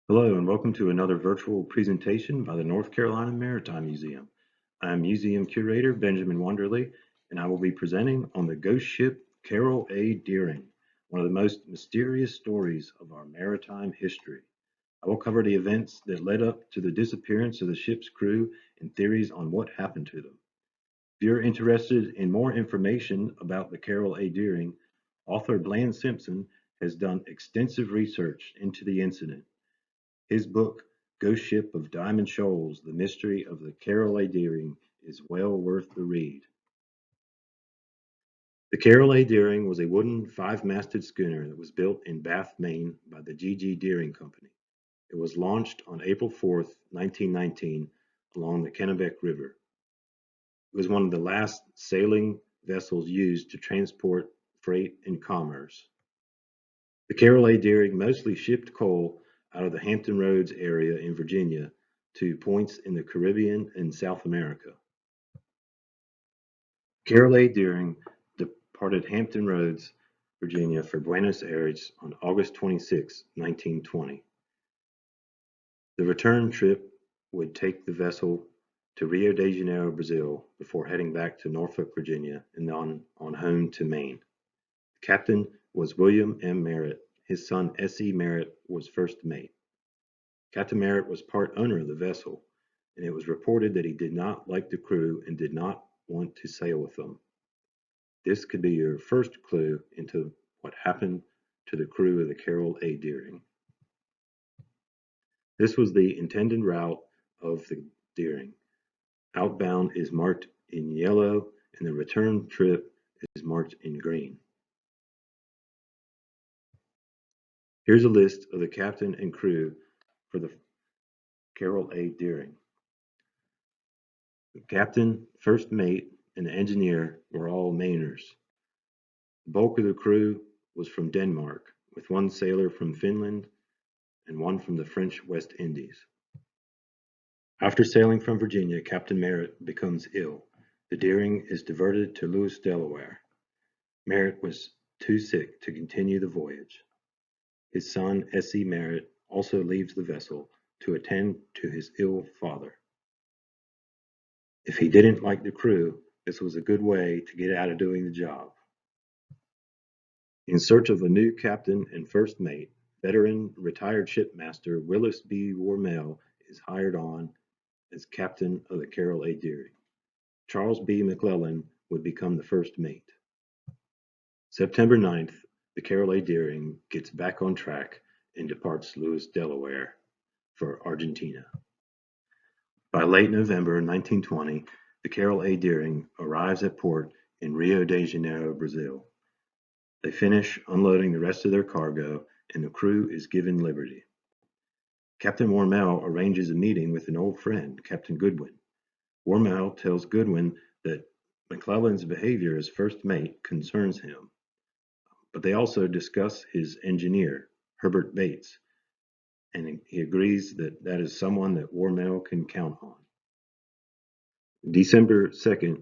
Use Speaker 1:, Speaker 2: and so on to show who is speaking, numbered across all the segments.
Speaker 1: Hello and welcome to another virtual presentation by the North Carolina Maritime Museum. I'm Museum Curator Benjamin Wunderly, and I will be presenting on the ghost ship Carroll A. Deering, one of the most mysterious stories of our maritime history. I will cover the events that led up to the disappearance of the ship's crew and theories on what happened to them. If you're interested in more information about the Carroll A. Deering, author Bland Simpson has done extensive research into the incident. His book, Ghost Ship of Diamond Shoals, The Mystery of the Carroll A. Deering, is well worth the read. The Carroll A. Deering was a wooden five-masted schooner that was built in Bath, Maine by the G.G. Deering Company. It was launched on April 4, 1919, along the Kennebec River. It was one of the last sailing vessels used to transport freight and commerce. The Carroll A. Deering mostly shipped coal out of the Hampton Roads area in Virginia to points in the Caribbean and South America. Carroll A. Deering departed Hampton Roads, Virginia for Buenos Aires on August 26, 1920. The return trip would take the vessel to Rio de Janeiro, Brazil, before heading back to Norfolk, Virginia, and on home to Maine. The captain was William M. Merritt. His son S.E. Merritt was first mate. Captain Merritt was part owner of the vessel, and it was reported that he did not like the crew and did not want to sail with them. This could be your first clue into what happened to the crew of the Carroll A. Deering. This was the intended route of the Deering. Outbound is marked in yellow, and the return trip is marked in green. Here's a list of the captain and crew for the Carroll A. Deering. The captain, first mate, and the engineer were all Mainers. The bulk of the crew was from Denmark, with one sailor from Finland and one from the French West Indies. After sailing from Virginia, Captain Merritt becomes ill. The Deering is diverted to Lewis, Delaware. Merritt was too sick to continue the voyage. His son, S.E. Merritt, also leaves the vessel to attend to his ill father. If he didn't like the crew, this was a good way to get out of doing the job. In search of a new captain and first mate, veteran retired shipmaster Willis B. Wormel is hired on as captain of the Carroll A. Deering. Charles B. McClellan would become the first mate. September 9th, the Carroll A. Deering gets back on track and departs Lewis, Delaware for Argentina. By late November 1920, the Carroll A. Deering arrives at port in Rio de Janeiro, Brazil. They finish unloading the rest of their cargo, and the crew is given liberty. Captain Wormel arranges a meeting with an old friend, Captain Goodwin. Wormel tells Goodwin that McClellan's behavior as first mate concerns him, but they also discuss his engineer, Herbert Bates, and he agrees that that is someone that Wormel can count on. December 2nd,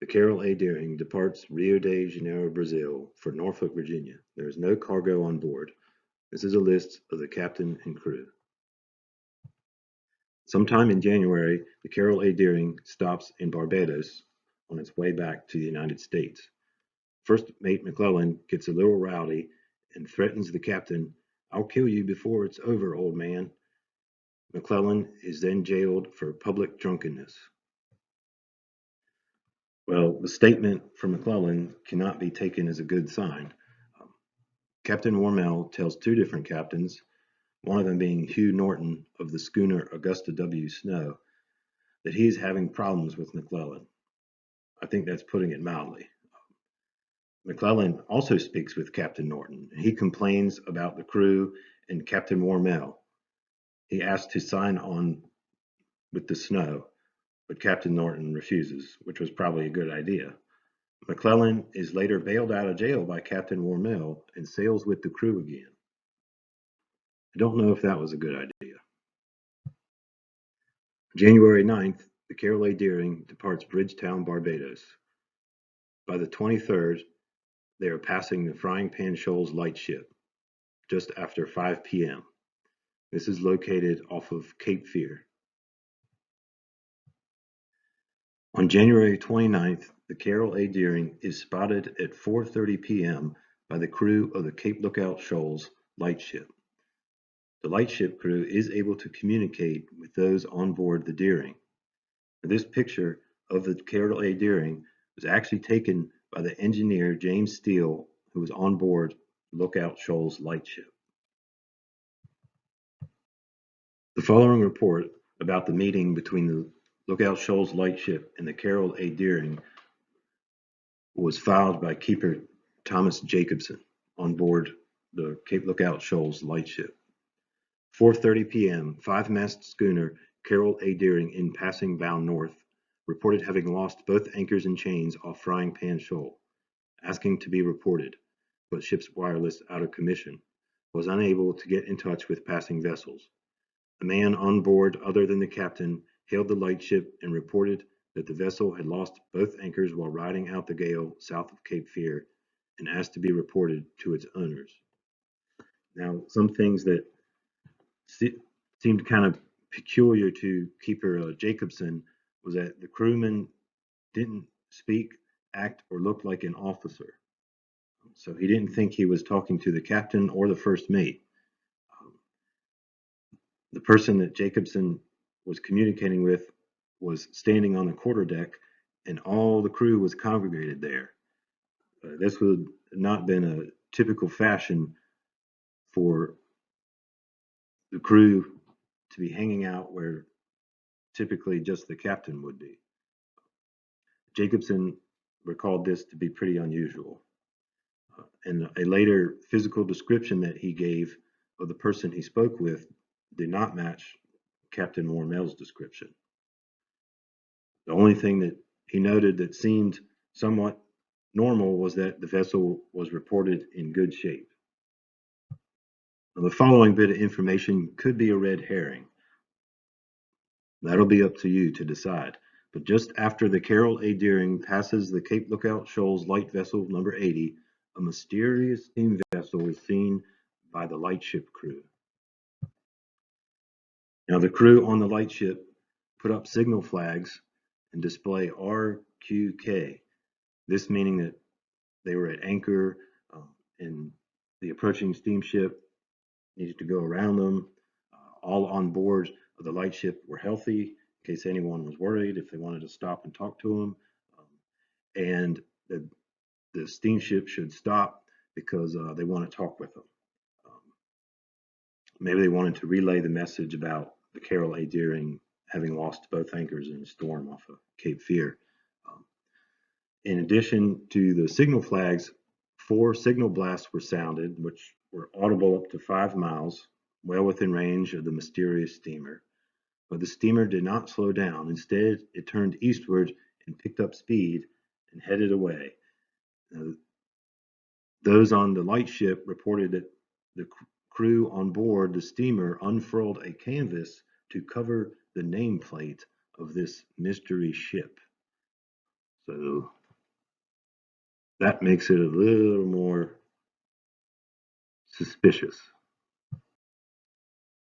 Speaker 1: the Carroll A. Deering departs Rio de Janeiro, Brazil for Norfolk, Virginia. There is no cargo on board. This is a list of the captain and crew. Sometime in January, the Carroll A. Deering stops in Barbados on its way back to the United States. First mate McClellan gets a little rowdy and threatens the captain, "I'll kill you before it's over, old man." McClellan is then jailed for public drunkenness. Well, the statement from McClellan cannot be taken as a good sign. Captain Wormel tells two different captains, one of them being Hugh Norton of the schooner Augusta W. Snow, that he is having problems with McClellan. I think that's putting it mildly. McClellan also speaks with Captain Norton, and he complains about the crew and Captain Wormel. He asks to sign on with the Snow, but Captain Norton refuses, which was probably a good idea. McClellan is later bailed out of jail by Captain Wormel and sails with the crew again. I don't know if that was a good idea. January 9th, the Carroll A. Deering departs Bridgetown, Barbados. By the 23rd, they are passing the Frying Pan Shoals lightship, just after 5 p.m. This is located off of Cape Fear. On January 29th, the Carroll A. Deering is spotted at 4:30 p.m. by the crew of the Cape Lookout Shoals lightship. The lightship crew is able to communicate with those on board the Deering. This picture of the Carroll A. Deering was actually taken by the engineer James Steele, who was on board Lookout Shoals lightship. The following report about the meeting between the Lookout Shoals lightship and the Carroll A. Deering was filed by Keeper Thomas Jacobson on board the Cape Lookout Shoals lightship. 4:30 p.m., five-mast schooner Carroll A. Deering in passing bound north reported having lost both anchors and chains off Frying Pan Shoal, asking to be reported, but ship's wireless out of commission, was unable to get in touch with passing vessels. A man on board other than the captain hailed the lightship and reported that the vessel had lost both anchors while riding out the gale south of Cape Fear and asked to be reported to its owners. Now, some things that seemed kind of peculiar to Keeper Jacobson was that the crewman didn't speak, act, or look like an officer. So he didn't think he was talking to the captain or the first mate. The person that Jacobson was communicating with was standing on the quarterdeck, and all the crew was congregated there. This would not been a typical fashion for the crew to be hanging out where typically just the captain would be. Jacobson recalled this to be pretty unusual. And a later physical description that he gave of the person he spoke with did not match Captain Wormel's description. The only thing that he noted that seemed somewhat normal was that the vessel was reported in good shape. Now, the following bit of information could be a red herring. That'll be up to you to decide. But just after the Carroll A. Deering passes the Cape Lookout Shoals light vessel number 80, a mysterious steam vessel is seen by the lightship crew. Now, the crew on the lightship put up signal flags and display RQK, this meaning that they were at anchor and the approaching steamship needed to go around them. All on board of the lightship were healthy in case anyone was worried, if they wanted to stop and talk to them. And the steamship should stop because they want to talk with them. Maybe they wanted to relay the message about the Carroll A. Deering having lost both anchors in a storm off of Cape Fear. In addition to the signal flags, 4 signal blasts were sounded, which were audible up to 5 miles, well within range of the mysterious steamer. But the steamer did not slow down. Instead, it turned eastward and picked up speed and headed away. Those on the lightship reported that the crew on board the steamer unfurled a canvas to cover the nameplate of this mystery ship. So that makes it a little more suspicious.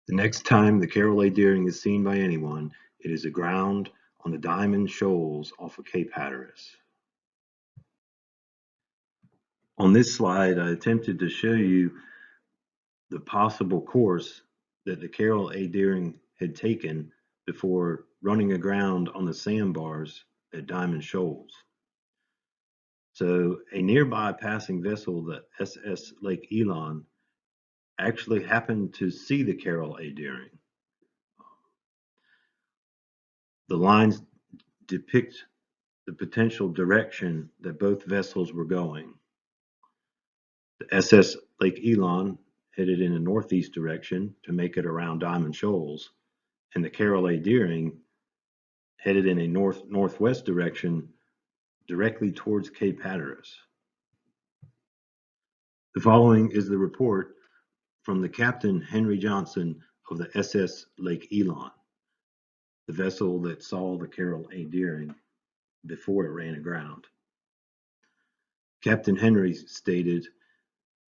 Speaker 1: The next time the Carroll A. Deering is seen by anyone, it is aground on the Diamond Shoals off of Cape Hatteras. On this slide, I attempted to show you the possible course that the Carroll A. Deering had taken before running aground on the sandbars at Diamond Shoals. So a nearby passing vessel, the SS Lake Elon, actually happened to see the Carroll A. Deering. The lines depict the potential direction that both vessels were going. The SS Lake Elon headed in a northeast direction to make it around Diamond Shoals, and the Carroll A. Deering headed in a north-northwest direction directly towards Cape Hatteras. The following is the report from the Captain Henry Johnson of the SS Lake Elon, the vessel that saw the Carroll A. Deering before it ran aground. Captain Henry stated,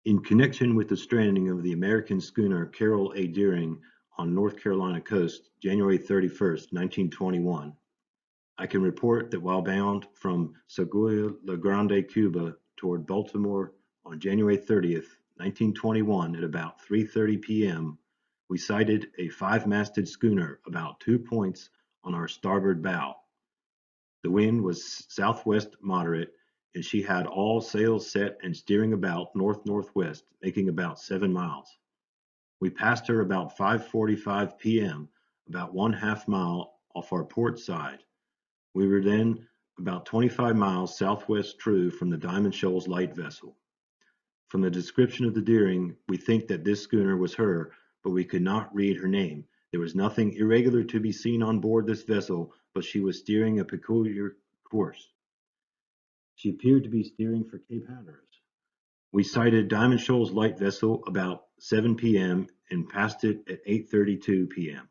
Speaker 1: In connection with the stranding of the American schooner Carroll A. Deering on North Carolina coast, January 31st, 1921, I can report that while bound from Seguia La Grande, Cuba, toward Baltimore on January 30th, 1921, at about 3:30 p.m., we sighted a five-masted schooner about 2 points on our starboard bow. The wind was southwest moderate, and she had all sails set and steering about north-northwest, making about 7 miles. We passed her about 5:45 p.m., about 1/2 mile off our port side. We were then about 25 miles southwest true from the Diamond Shoals light vessel. From the description of the Deering, we think that this schooner was her, but we could not read her name. There was nothing irregular to be seen on board this vessel, but she was steering a peculiar course. She appeared to be steering for Cape Hatteras. We sighted Diamond Shoals light vessel about 7 p.m. and passed it at 8:32 p.m.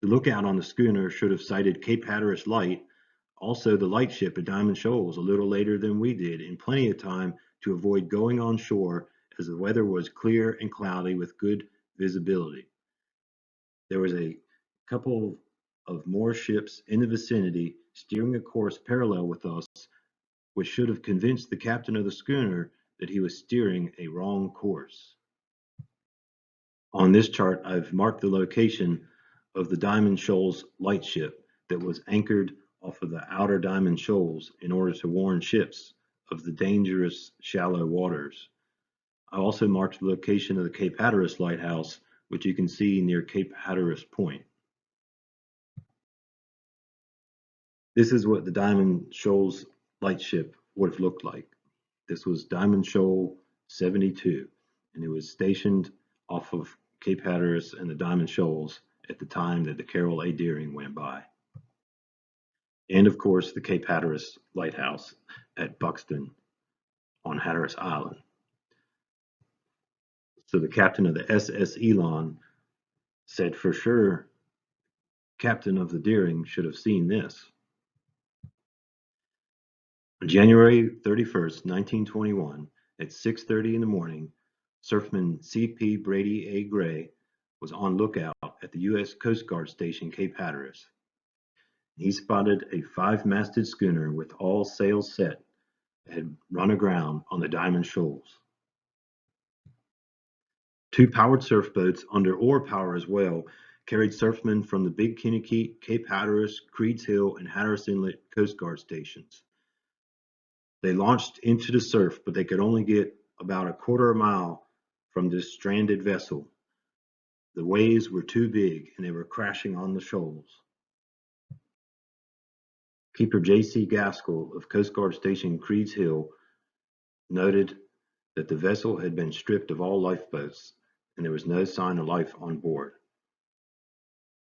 Speaker 1: The lookout on the schooner should have sighted Cape Hatteras light, also the lightship at Diamond Shoals, a little later than we did, in plenty of time to avoid going on shore, as the weather was clear and cloudy with good visibility. There was a couple of more ships in the vicinity steering a course parallel with us, which should have convinced the captain of the schooner that he was steering a wrong course. On this chart, I've marked the location of the Diamond Shoals lightship that was anchored off of the outer Diamond Shoals in order to warn ships of the dangerous shallow waters. I also marked the location of the Cape Hatteras lighthouse, which you can see near Cape Hatteras Point. This is what the Diamond Shoals lightship would have looked like. This was Diamond Shoal 72, and it was stationed off of Cape Hatteras and the Diamond Shoals at the time that the Carroll A. Deering went by. And of course, the Cape Hatteras lighthouse at Buxton on Hatteras Island. So the captain of the SS Elon said for sure captain of the Deering should have seen this. On January 31st, 1921, at 6:30 in the morning, surfman C.P. Brady A. Gray was on lookout at the U.S. Coast Guard station Cape Hatteras. He spotted a five-masted schooner with all sails set that had run aground on the Diamond Shoals. Two powered surf boats under oar power as well carried surfmen from the Big Kinnikee, Cape Hatteras, Creeds Hill, and Hatteras Inlet Coast Guard stations. They launched into the surf, but they could only get about a quarter mile from this stranded vessel. The waves were too big, and they were crashing on the shoals. Keeper J.C. Gaskell of Coast Guard Station Creeds Hill noted that the vessel had been stripped of all lifeboats, and there was no sign of life on board.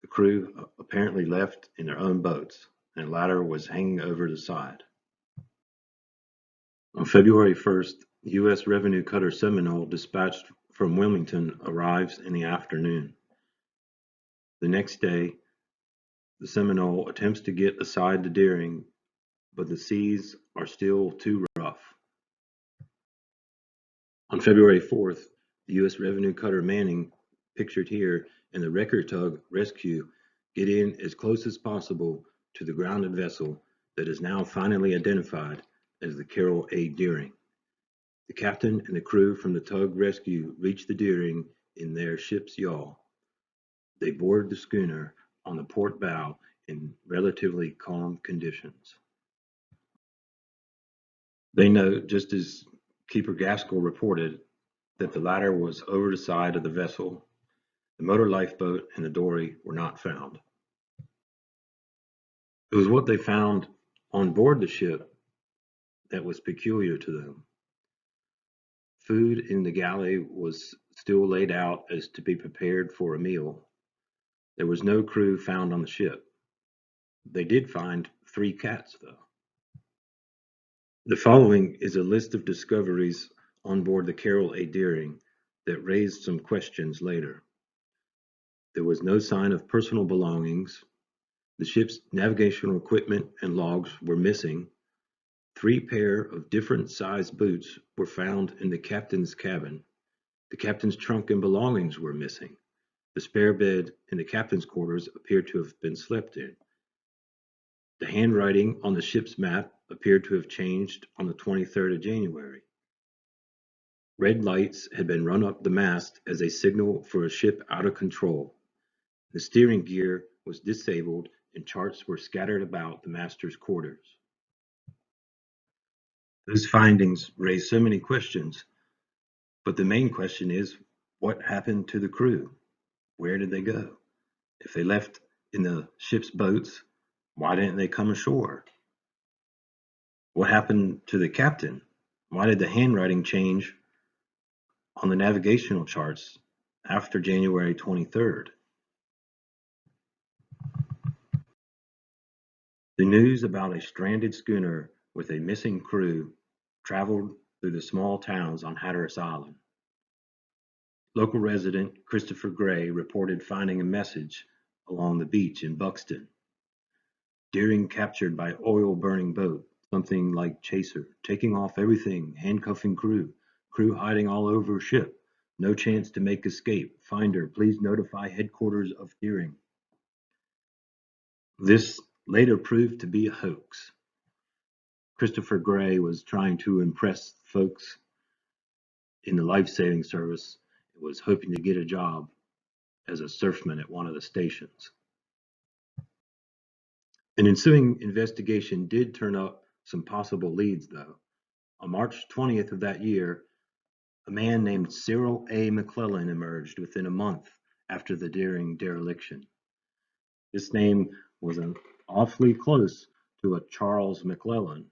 Speaker 1: The crew apparently left in their own boats, and a ladder was hanging over the side. On February 1st, the U.S. Revenue Cutter Seminole, dispatched from Wilmington, arrives in the afternoon. The next day, the Seminole attempts to get aside the Deering, but the seas are still too rough. On February 4th, the U.S. Revenue Cutter Manning, pictured here, and the wrecker tug Rescue get in as close as possible to the grounded vessel that is now finally identified as the Carroll A. Deering. The captain and the crew from the tug Rescue reach the Deering in their ship's yawl. They board the schooner on the port bow in relatively calm conditions. They note, just as Keeper Gaskell reported, that the ladder was over the side of the vessel. The motor lifeboat and the dory were not found. It was what they found on board the ship that was peculiar to them. Food in the galley was still laid out as to be prepared for a meal. There was no crew found on the ship. They did find 3 cats, though. The following is a list of discoveries on board the Carroll A. Deering that raised some questions later. There was no sign of personal belongings. The ship's navigational equipment and logs were missing. 3 pair of different sized boots were found in the captain's cabin. The captain's trunk and belongings were missing. The spare bed in the captain's quarters appeared to have been slept in. The handwriting on the ship's map appeared to have changed on the 23rd of January. Red lights had been run up the mast as a signal for a ship out of control. The steering gear was disabled and charts were scattered about the master's quarters. Those findings raise so many questions, but the main question is, what happened to the crew? Where did they go? If they left in the ship's boats, why didn't they come ashore? What happened to the captain? Why did the handwriting change on the navigational charts after January 23rd? The news about a stranded schooner with a missing crew traveled through the small towns on Hatteras Island. Local resident Christopher Gray reported finding a message along the beach in Buxton. Deering captured by oil-burning boat, something like chaser, taking off everything, handcuffing crew hiding all over ship, no chance to make escape, finder, please notify headquarters of Deering. This later proved to be a hoax. Christopher Gray was trying to impress folks in the life-saving service and was hoping to get a job as a surfman at one of the stations. An ensuing investigation did turn up some possible leads, though. On March 20th of that year, a man named Carroll A. McClellan emerged within a month after the Deering dereliction. This name was awfully close to a Charles McClellan.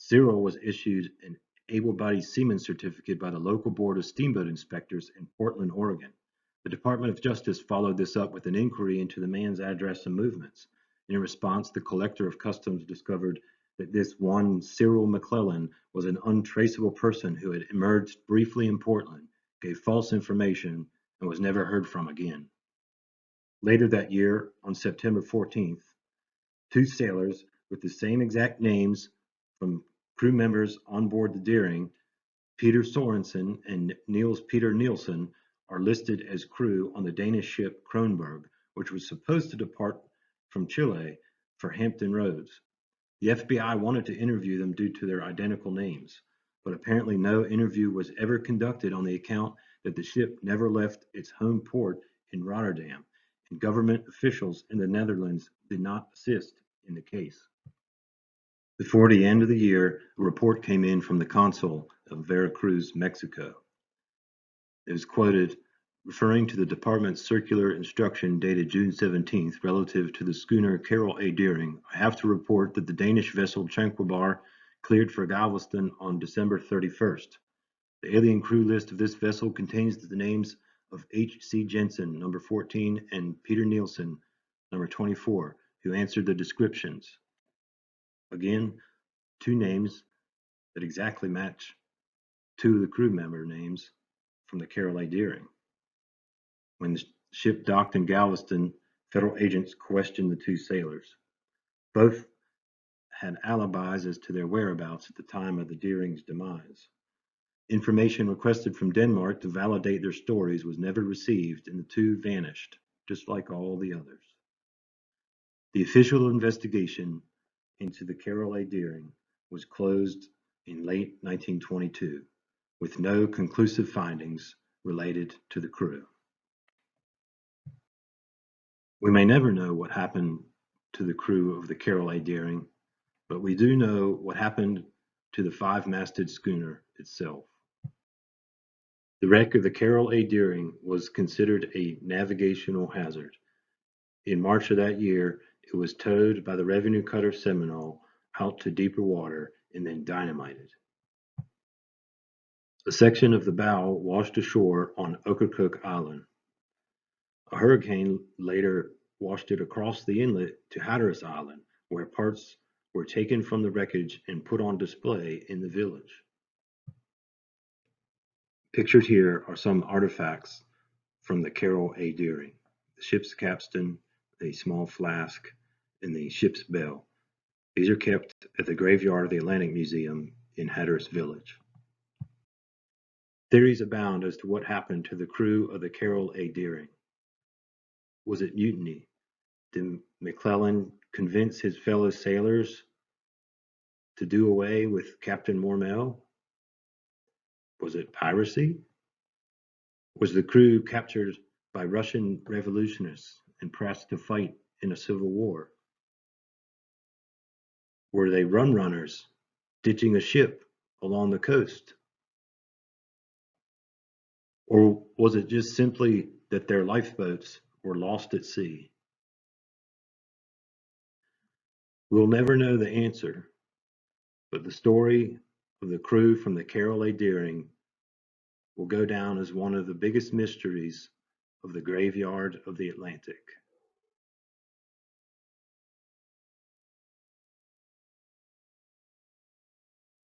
Speaker 1: Carroll was issued an able-bodied seaman certificate by the local board of steamboat inspectors in Portland, Oregon. The Department of Justice followed this up with an inquiry into the man's address and movements. In response, the collector of customs discovered that this one Carroll McClellan was an untraceable person who had emerged briefly in Portland, gave false information, and was never heard from again. Later that year, on September 14th, two sailors with the same exact names from crew members on board the Deering, Peter Sorensen and Niels Peter Nielsen, are listed as crew on the Danish ship Kronberg, which was supposed to depart from Chile for Hampton Roads. The FBI wanted to interview them due to their identical names, but apparently no interview was ever conducted on the account that the ship never left its home port in Rotterdam, and government officials in the Netherlands did not assist in the case. Before the end of the year, a report came in from the consul of Veracruz, Mexico. It was quoted, referring to the department's circular instruction dated June 17th relative to the schooner Carroll A. Deering. I have to report that the Danish vessel Tranquilbar cleared for Galveston on December 31st. The alien crew list of this vessel contains the names of H.C. Jensen, number 14, and Peter Nielsen, number 24, who answered the descriptions. Again, two names that exactly match two of the crew member names from the Carroll A. Deering. When the ship docked in Galveston, federal agents questioned the two sailors. Both had alibis as to their whereabouts at the time of the Deering's demise. Information requested from Denmark to validate their stories was never received, and the two vanished, just like all the others. The official investigation into the Carroll A. Deering was closed in late 1922, with no conclusive findings related to the crew. We may never know what happened to the crew of the Carroll A. Deering, but we do know what happened to the five-masted schooner itself. The wreck of the Carroll A. Deering was considered a navigational hazard. In March of that year, it was towed by the revenue cutter Seminole out to deeper water and then dynamited. A section of the bow washed ashore on Ocracoke Island. A hurricane later washed it across the inlet to Hatteras Island, where parts were taken from the wreckage and put on display in the village. Pictured here are some artifacts from the Carroll A. Deering: the ship's capstan, a small flask, and the ship's bell. These are kept at the graveyard of the Atlantic Museum in Hatteras Village. Theories abound as to what happened to the crew of the Carroll A. Deering. Was it mutiny? Did McClellan convince his fellow sailors to do away with Captain Mormel? Was it piracy? Was the crew captured by Russian revolutionists and pressed to fight in a civil war? Were they rum runners, ditching a ship along the coast? Or was it just simply that their lifeboats were lost at sea? We'll never know the answer, but the story of the crew from the Carroll A. Deering will go down as one of the biggest mysteries of the graveyard of the Atlantic.